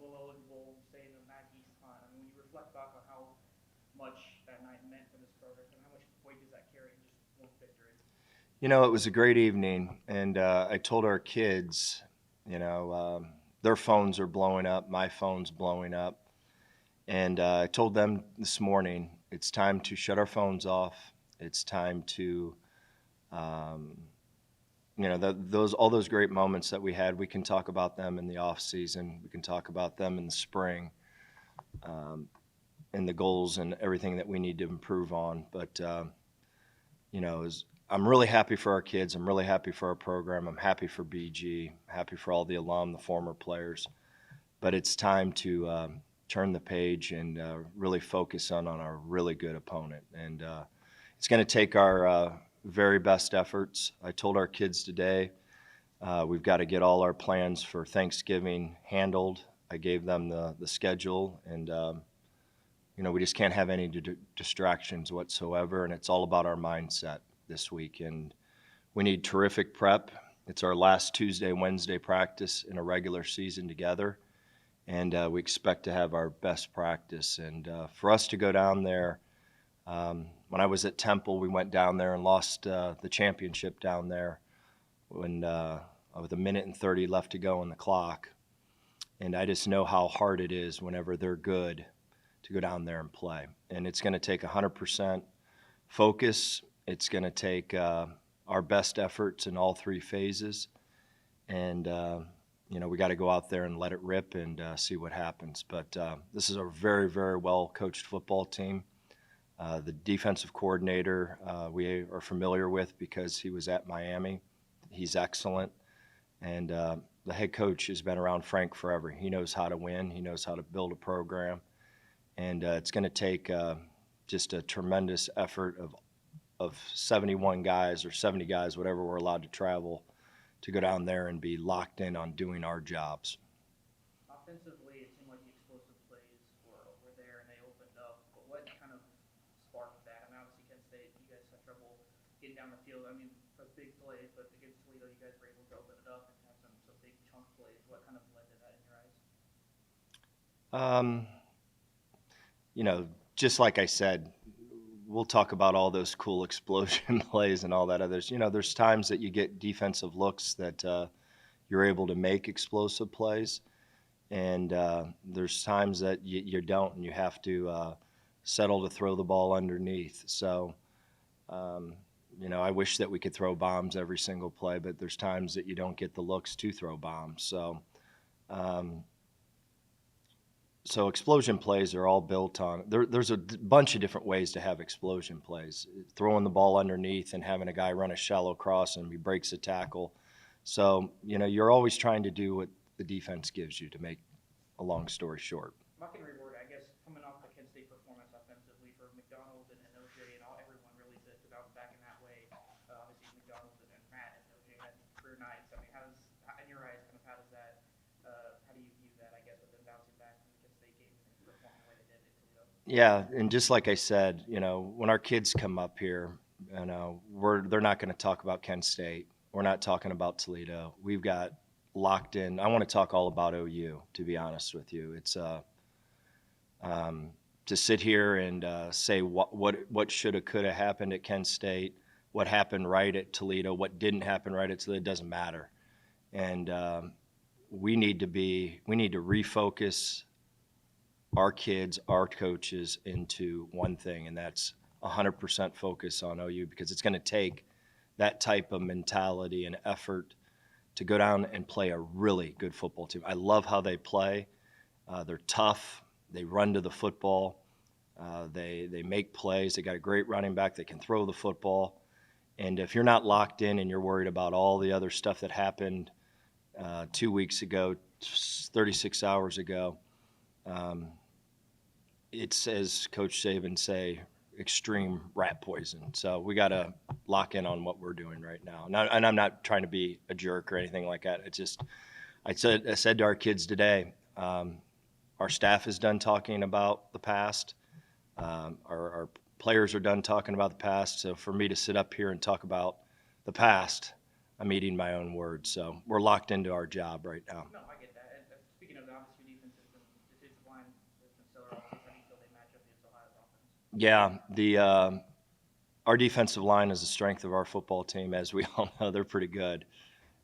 bowl eligible, staying in the MAC East hunt. I mean, when you reflect back on how much that night meant for this program, and how much weight does that carry in just one victory? It was a great evening, and I told our kids, their phones are blowing up, my phone's blowing up, and I told them this morning it's time to shut our phones off. It's time to, um, those all those great moments that we had. We can talk about them in the off season. We can talk about them in the spring, um, and the goals and everything that we need to improve on. But is I'm really happy for our kids. I'm really happy for our program. I'm happy for BG. Happy for all the alum, the former players. But it's time to turn the page and really focus on a really good opponent. And it's going to take our very best efforts. I told our kids today we've got to get all our plans for Thanksgiving handled. I gave them the schedule, and we just can't have any distractions whatsoever. And it's all about our mindset this week. And we need terrific prep. It's our last Tuesday, Wednesday practice in a regular season together. And we expect to have our best practice. And for us to go down there, when I was at Temple, we went down there and lost the championship down there when with a minute and 30 left to go on the clock. And I just know how hard it is whenever they're good to go down there and play. And it's going to take 100% focus. It's going to take our best efforts in all three phases. And we got to go out there and let it rip and see what happens. But this is a very, very well-coached football team. The defensive coordinator we are familiar with because he was at Miami. He's excellent. And the head coach has been around Frank forever. He knows how to win. He knows how to build a program. And it's going to take just a tremendous effort of 71 guys or 70 guys, whatever we're allowed to travel, to go down there and be locked in on doing our jobs. Offensively, it seemed like the explosive plays were there and they opened up. But what kind of sparked that? I mean, obviously, Kent State, you guys had trouble getting down the field. I mean, those big plays, but against Toledo, you guys were able to open it up and have some big chunk plays. What kind of led to that in your eyes? Um, just like I said, we'll talk about all those cool explosion plays and all that others. There's times that you get defensive looks that you're able to make explosive plays, and there's times that you don't, and you have to settle to throw the ball underneath. So, I wish that we could throw bombs every single play, but there's times that you don't get the looks to throw bombs. Um, so explosion plays are all built on there's a bunch of different ways to have explosion plays. Throwing the ball underneath and having a guy run a shallow cross and he breaks a tackle. So, you're always trying to do what the defense gives you, to make a long story short. I'm not going to reword it. I guess coming off the Kent State performance offensively for McDonald and OJ and everyone really to bounce back in that way. Obviously, McDonald and Matt and OJ had career nights. I mean, in your eyes, kind of how does that, how do you view that, I guess, with them bouncing back from the Kent State game and performing the way they did in Toledo? Yeah, and just like I said, when our kids come up here, they're not going to talk about Kent State. We're not talking about Toledo. We've got locked in. I want to talk all about OU, to be honest with you. It's to sit here and say what should have, could have happened at Kent State, what happened right at Toledo, what didn't happen right at Toledo, it doesn't matter. And we need to refocus our kids, our coaches into one thing, and that's 100% focus on OU, because it's going to take that type of mentality and effort to go down and play a really good football team. I love how they play. They're tough. They run to the football. They make plays. They got a great running back. They can throw the football. And if you're not locked in and you're worried about all the other stuff that happened 2 weeks ago, 36 hours ago, it's, as Coach Saban say, extreme rat poison. So we got to lock in on what we're doing right now. And I'm not trying to be a jerk or anything like that. It's just, I said to our kids today, our staff is done talking about the past. Our players are done talking about the past. So for me to sit up here and talk about the past, I'm eating my own words. So we're locked into our job right now. No, I get that. And speaking of, obviously, your defense has been Yeah, the our defensive line is the strength of our football team, as we all know. They're pretty good,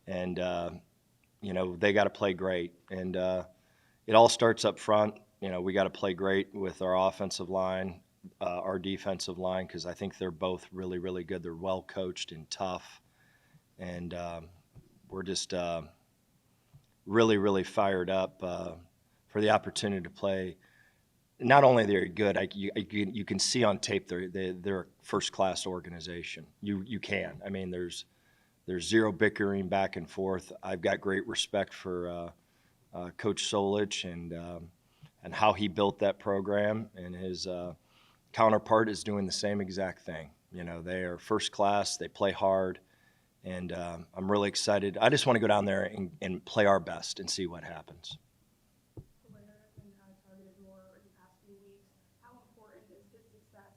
and they got to play great, and it all starts up front. We got to play great with our offensive line, our defensive line, because I think they're both really, really good. They're well coached and tough, and we're just really, really fired up for the opportunity to play. Not only they're good, you can see on tape they're a first class organization. You can. I mean, there's zero bickering back and forth. I've got great respect for Coach Solich and how he built that program, and his counterpart is doing the same exact thing. They are first class. They play hard, and I'm really excited. I just want to go down there and play our best and see what happens. Targeted more in the past few weeks. How important is his success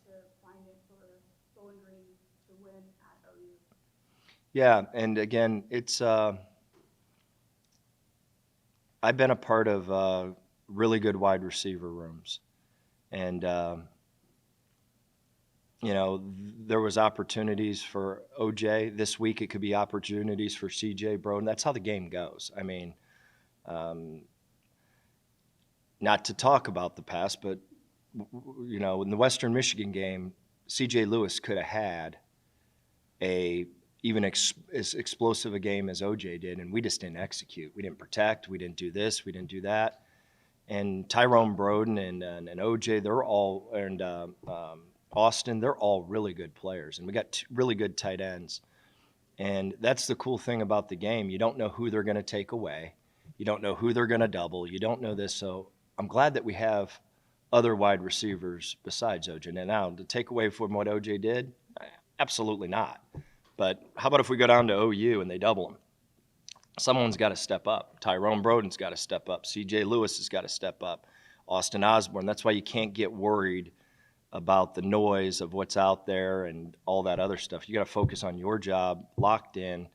to find it for Bowling Green to win at OU? Yeah, and again, it's I've been a part of really good wide receiver rooms, and there was opportunities for OJ this week. It could be opportunities for CJ Broden. That's how the game goes. I mean, not to talk about the past, but in the Western Michigan game, CJ Lewis could have had even as explosive a game as OJ did, and we just didn't execute. We didn't protect. We didn't do this. We didn't do that. And Tyrone Broden and OJ, they're all, and Austin, they're all really good players, and we got two really good tight ends. And that's the cool thing about the game. You don't know who they're going to take away. You don't know who they're going to double. You don't know this. So I'm glad that we have other wide receivers besides OJ. Now, to take away from what OJ did, absolutely not. But how about if we go down to OU and they double him? Someone's got to step up. Tyrone Broden's got to step up. CJ Lewis has got to step up. Austin Osborne. That's why you can't get worried about the noise of what's out there and all that other stuff. You got to focus on your job, locked in,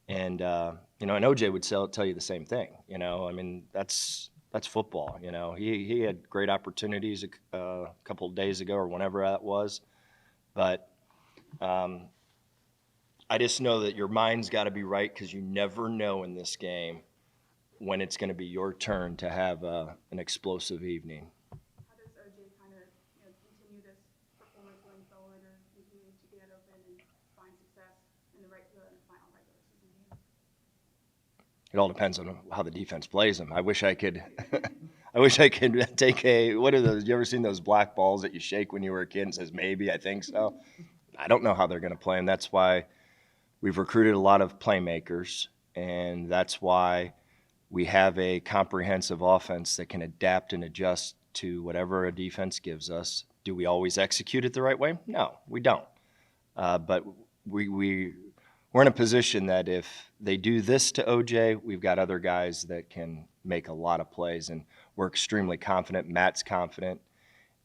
and and OJ would tell you the same thing. I mean, that's football. He had great opportunities a couple of days ago or whenever that was, but I just know that your mind's got to be right, because you never know in this game when it's going to be your turn to have an explosive evening. How does OJ kind of continue this performance going forward, or continue to get open and find success in the final regular season game? It all depends on how the defense plays them. I wish I could. I wish I could take what are those? You ever seen those black balls that you shake when you were a kid and says maybe? I think so. I don't know how they're going to play, and that's why we've recruited a lot of playmakers, and that's why we have a comprehensive offense that can adapt and adjust to whatever a defense gives us. Do we always execute it the right way? No, we don't. But we're in a position that if they do this to OJ, we've got other guys that can make a lot of plays, and we're extremely confident. Matt's confident.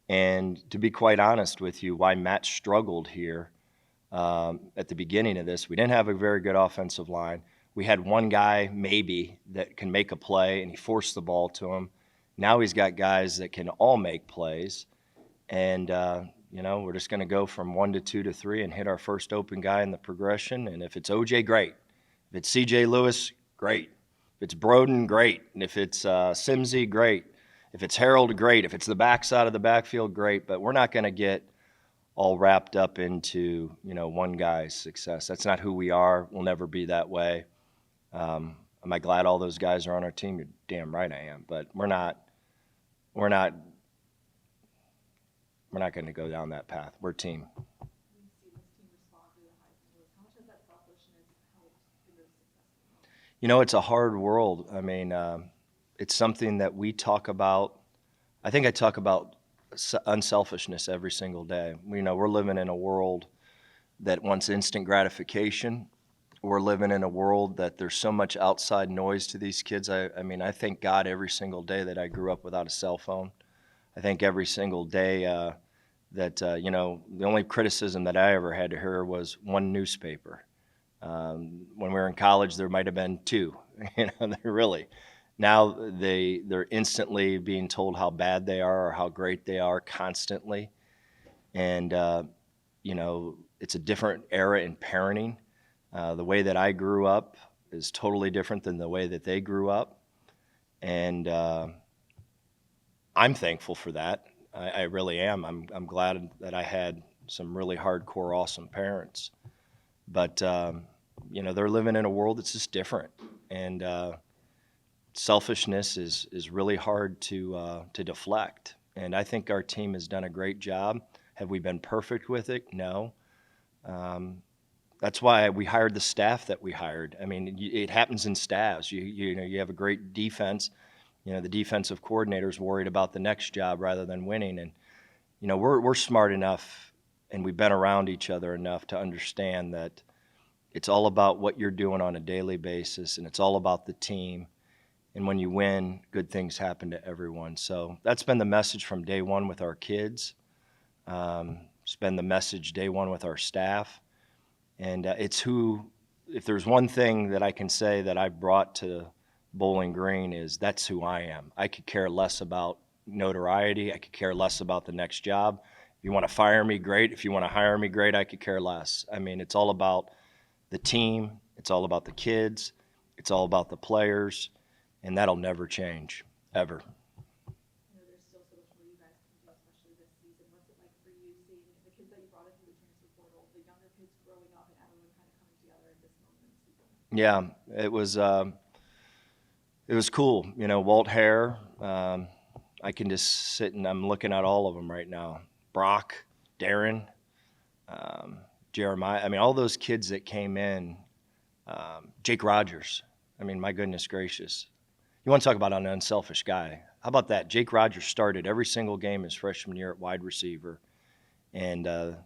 And to be quite honest with you, why Matt struggled here at the beginning of this, we didn't have a very good offensive line. We had one guy maybe that can make a play, and he forced the ball to him. Now he's got guys that can all make plays, and we're just going to go from 1 to 2 to 3 and hit our first open guy in the progression. And if it's OJ, great. If it's CJ Lewis, great. If it's Broden, great. And if it's Simsey, great. If it's Harold, great. If it's the backside of the backfield, great. But we're not going to get all wrapped up into one guy's success. That's not who we are. We'll never be that way. Am I glad all those guys are on our team? You're damn right I am. But we're not going to go down that path. We're a team. It's a hard world. I mean, it's something that we talk about. I think I talk about unselfishness every single day. We're living in a world that wants instant gratification. We're living in a world that there's so much outside noise to these kids. I mean, I thank God every single day that I grew up without a cell phone. I think every single day that, the only criticism that I ever had to hear was one newspaper. When we were in college, there might have been two, really. Now they're instantly being told how bad they are or how great they are constantly. And, it's a different era in parenting. The way that I grew up is totally different than the way that they grew up. And I'm thankful for that. I really am. I'm glad that I had some really hardcore, awesome parents. But, they're living in a world that's just different. And selfishness is really hard to deflect. And I think our team has done a great job. Have we been perfect with it? No. That's why we hired the staff that we hired. I mean, it happens in staffs. You have a great defense. The defensive coordinator's worried about the next job rather than winning. And we're smart enough, and we've been around each other enough to understand that it's all about what you're doing on a daily basis, and it's all about the team. And when you win, good things happen to everyone. So that's been the message from day one with our kids. It's been the message day one with our staff. And if there's one thing that I can say that I brought to Bowling Green is that's who I am. I could care less about notoriety. I could care less about the next job. If you want to fire me, great. If you want to hire me, great. I could care less. I mean, it's all about the team. It's all about the kids. It's all about the players. And that'll never change, ever. There's still so much more you guys can do, especially this season. What's it like for you seeing the kids that you brought into the transfer portal, the younger kids growing up, and everyone kind of coming together at this moment in the season? Yeah, it was cool. Walt Hare, I can just sit and I'm looking at all of them right now. Brock, Darren, Jeremiah. I mean, all those kids that came in. Jake Rogers. I mean, my goodness gracious. You want to talk about an unselfish guy. How about that? Jake Rogers started every single game his freshman year at wide receiver. And the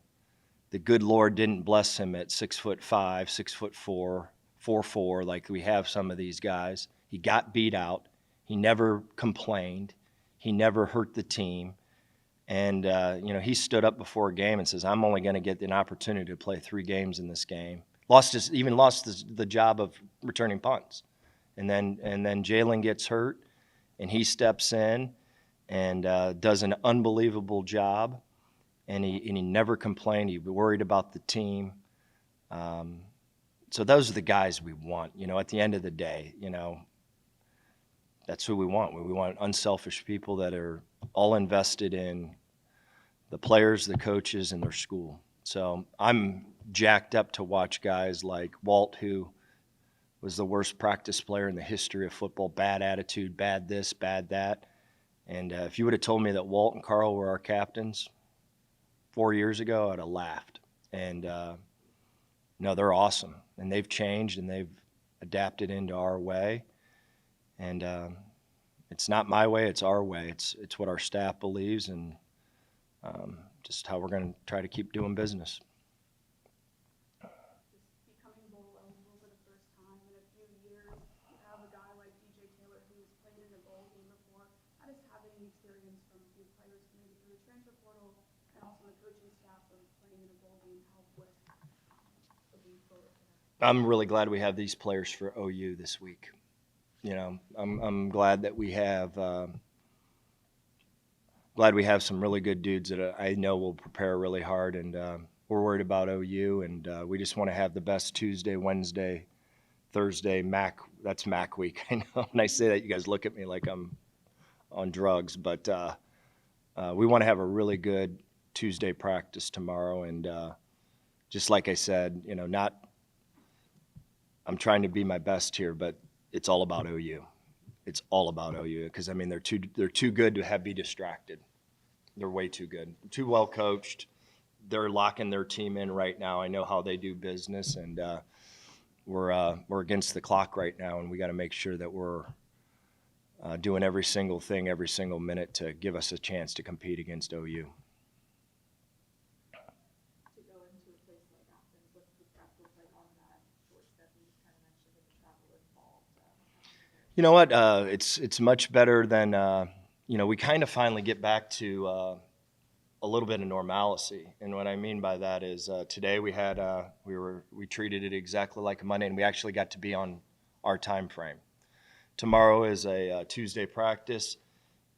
good Lord didn't bless him at 6'5", 6'4", 4'4", like we have some of these guys. He got beat out. He never complained. He never hurt the team. And, he stood up before a game and says, I'm only going to get an opportunity to play 3 games in this game. Lost the job of returning punts. And then Jalen gets hurt, and he steps in and does an unbelievable job. And he never complained. He worried about the team. So those are the guys we want. At the end of the day, that's who we want. We want unselfish people that are all invested in the players, the coaches, and their school. So I'm jacked up to watch guys like Walt, who was the worst practice player in the history of football, bad attitude, bad this, bad that. And if you would have told me that Walt and Carl were our captains 4 years ago, I'd have laughed. And no, they're awesome. And they've changed, and they've adapted into our way. And it's not my way, it's our way. It's what our staff believes, and just how we're going to try to keep doing business. Becoming bowl eligible for the first time in a few years, you have a guy like DJ Taylor who's played in a bowl game before. How does having experience from a few players coming through the transfer portal and also the coaching staff of playing in a bowl game help with looking forward to that? I'm really glad we have these players for OU this week. I'm glad that we have some really good dudes that I know will prepare really hard, and we're worried about OU, and we just want to have the best Tuesday, Wednesday, Thursday, that's MAC week. I know when I say that, you guys look at me like I'm on drugs, but we want to have a really good Tuesday practice tomorrow, and just like I said, I'm trying to be my best here, but it's all about OU. It's all about OU because, they're too good to be distracted. They're way too good, too well coached. They're locking their team in right now. I know how they do business, and we're against the clock right now, and we got to make sure that we're doing every single thing, every single minute to give us a chance to compete against OU. To go into a place like Athens, what's the prep look like on that short step? You just kind of mentioned the travel involved. You know what? It's much better than we kind of finally get back to a little bit of normalcy, and what I mean by that is today we had we treated it exactly like a Monday, and we actually got to be on our time frame. Tomorrow is a Tuesday practice,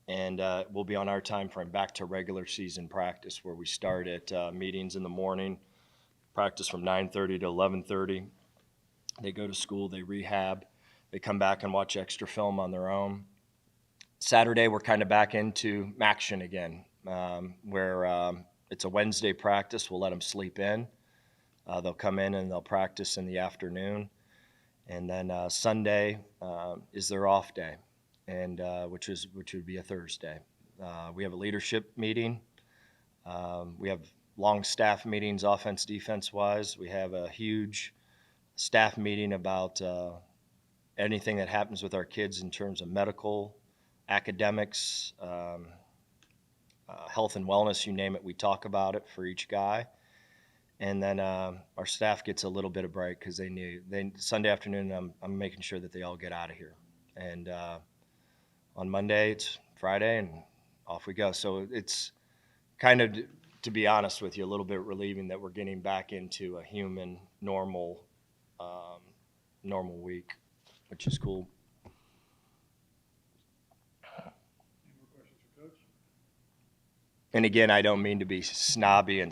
and we'll be on our time frame back to regular season practice, where we start at meetings in the morning, practice from 9:30 to 11:30. They go to school, they rehab, they come back and watch extra film on their own. Saturday, we're kind of back into action again, where it's a Wednesday practice. We'll let them sleep in. They'll come in and they'll practice in the afternoon. And then Sunday is their off day, and which would be a Thursday. We have a leadership meeting. We have long staff meetings, offense, defense wise. We have a huge staff meeting about anything that happens with our kids in terms of medical, academics, health and wellness, you name it, we talk about it for each guy. And then our staff gets a little bit of break because Sunday afternoon, I'm making sure that they all get out of here. And on Monday, it's Friday, and off we go. So it's kind of, to be honest with you, a little bit relieving that we're getting back into a human, normal week, which is cool. And again, I don't mean to be snobby and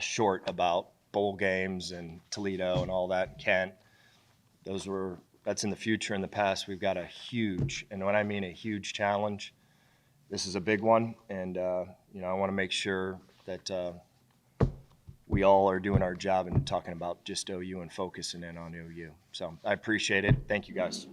short about bowl games and Toledo and all that, Kent. That's in the future. In the past, we've got a huge, and when I mean a huge challenge, this is a big one. And I want to make sure that we all are doing our job and talking about just OU and focusing in on OU. So I appreciate it. Thank you, guys.